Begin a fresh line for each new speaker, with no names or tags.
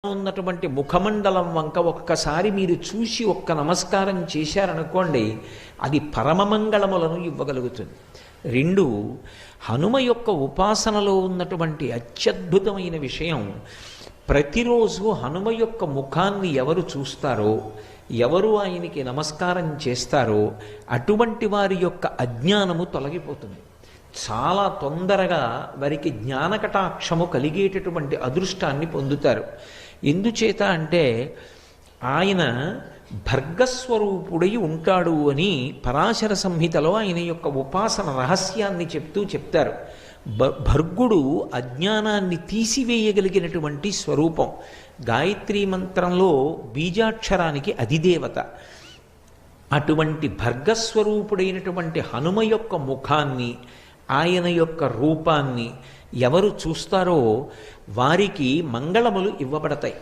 ఉన్నటువంటి ముఖమండలం వంక ఒక్కసారి మీరు చూసి ఒక్క నమస్కారం చేశారనుకోండి, అది పరమమంగళములను ఇవ్వగలుగుతుంది. రెండు, హనుమ యొక్క ఉపాసనలో ఉన్నటువంటి అత్యద్భుతమైన విషయం, ప్రతిరోజు హనుమ యొక్క ముఖాన్ని ఎవరు చూస్తారో, ఎవరు ఆయనకి నమస్కారం చేస్తారో అటువంటి వారి యొక్క అజ్ఞానము తొలగిపోతుంది. చాలా తొందరగా వారికి జ్ఞానకటాక్షము కలిగేటటువంటి అదృష్టాన్ని పొందుతారు. ఎందుచేత అంటే ఆయన భర్గస్వరూపుడై ఉంటాడు అని పరాశర సంహితలో ఆయన యొక్క ఉపాసన రహస్యాన్ని చెప్తారు. భర్గుడు అజ్ఞానాన్ని తీసివేయగలిగినటువంటి స్వరూపం. గాయత్రీ మంత్రంలో బీజాక్షరానికి అధిదేవత. అటువంటి భర్గస్వరూపుడైనటువంటి హనుమ యొక్క ముఖాన్ని, ఆయన యొక్క రూపాన్ని ఎవరు చూస్తారో వారికి మంగళములు ఇవ్వబడతాయి.